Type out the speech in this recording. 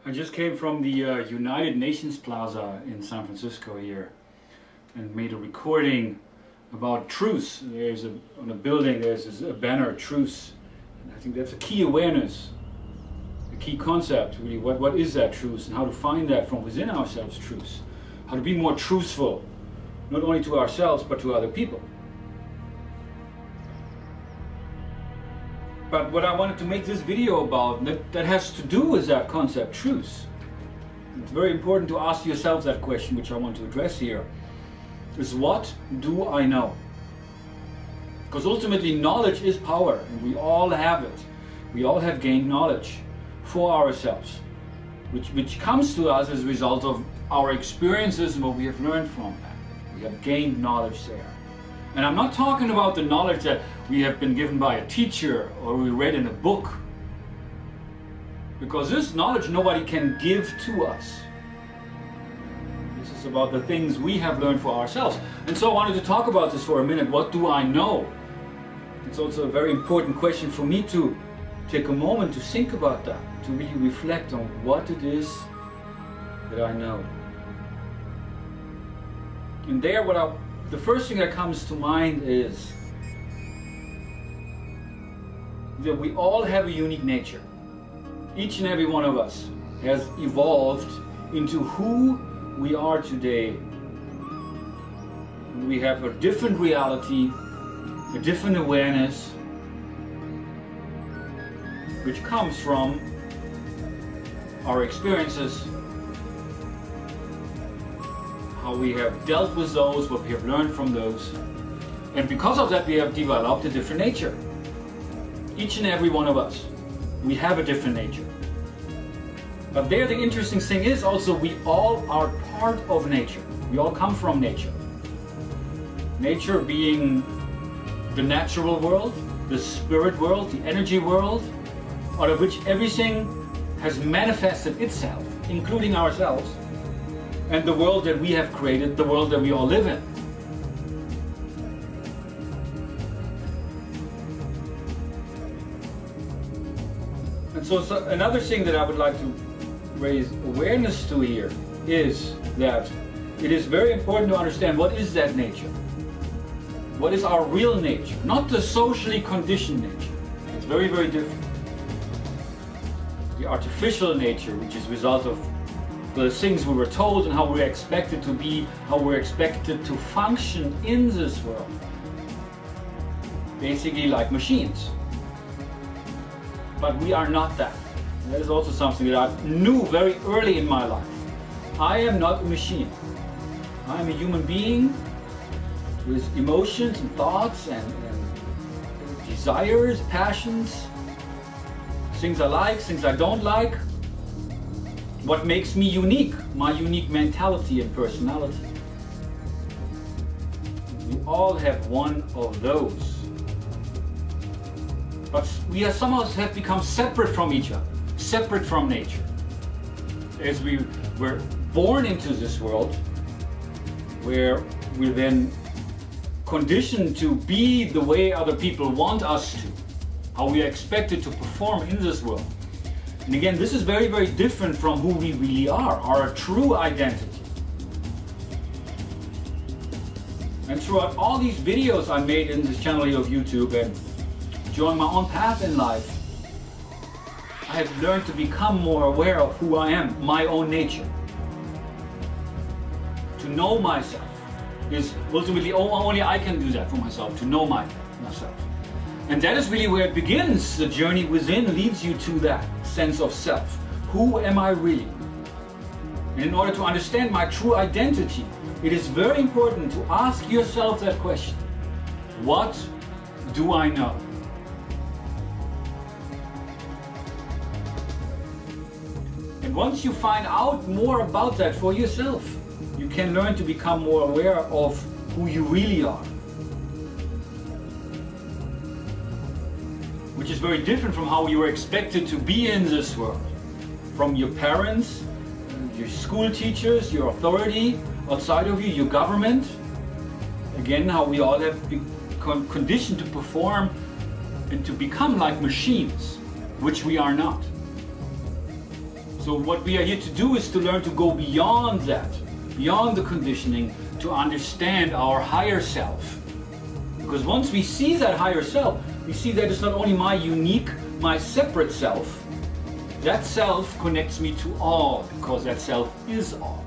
I just came from the United Nations Plaza in San Francisco here and made a recording about truce. There's on a building there's a banner, truce. And I think that's a key awareness, a key concept really. What is that truce and how to find that from within ourselves, truce. How to be more truthful, not only to ourselves but to other people. But what I wanted to make this video about, that has to do with that concept, truth. It's very important to ask yourself that question, which I want to address here, is what do I know? Because ultimately knowledge is power, and we all have it. We all have gained knowledge for ourselves, which comes to us as a result of our experiences and what we have learned from that. We have gained knowledge there. And I'm not talking about the knowledge that we have been given by a teacher or we read in a book. Because this knowledge nobody can give to us. This is about the things we have learned for ourselves. And so I wanted to talk about this for a minute. What do I know? It's also a very important question for me to take a moment to think about that, to really reflect on what it is that I know. And there the first thing that comes to mind is that we all have a unique nature. Each and every one of us has evolved into who we are today. We have a different reality, a different awareness, which comes from our experiences, how we have dealt with those, what we have learned from those. And because of that we have developed a different nature. Each and every one of us, we have a different nature. But there the interesting thing is also we all are part of nature. We all come from nature. Nature being the natural world, the spirit world, the energy world, out of which everything has manifested itself, including ourselves, and the world that we have created, the world that we all live in. And so another thing that I would like to raise awareness to here is that it is very important to understand what is that nature. What is our real nature, not the socially conditioned nature. It's very, very different. The artificial nature, which is a result of the things we were told and how we're expected to be, how we're expected to function in this world. Basically like machines. But we are not that. That is also something that I knew very early in my life. I am not a machine. I am a human being with emotions and thoughts and desires, passions, things I like, things I don't like. What makes me unique, my unique mentality and personality. We all have one of those. But we somehow have become separate from each other, separate from nature. As we were born into this world, where we're then conditioned to be the way other people want us to, how we are expected to perform in this world. And again, this is very, very different from who we really are, our true identity. And throughout all these videos I made in this channel here of YouTube and during my own path in life, I have learned to become more aware of who I am, my own nature. To know myself is ultimately only I can do that for myself, to know myself. And that is really where it begins. The journey within leads you to that sense of self. Who am I really? And in order to understand my true identity, it is very important to ask yourself that question. What do I know? And once you find out more about that for yourself, you can learn to become more aware of who you really are. Which is very different from how you were expected to be in this world. From your parents, your school teachers, your authority outside of you, your government. Again, how we all have been conditioned to perform and to become like machines, which we are not. So what we are here to do is to learn to go beyond that, beyond the conditioning, to understand our higher self. Because once we see that higher self, we see that it's not only my unique, my separate self. That self connects me to all, because that self is all.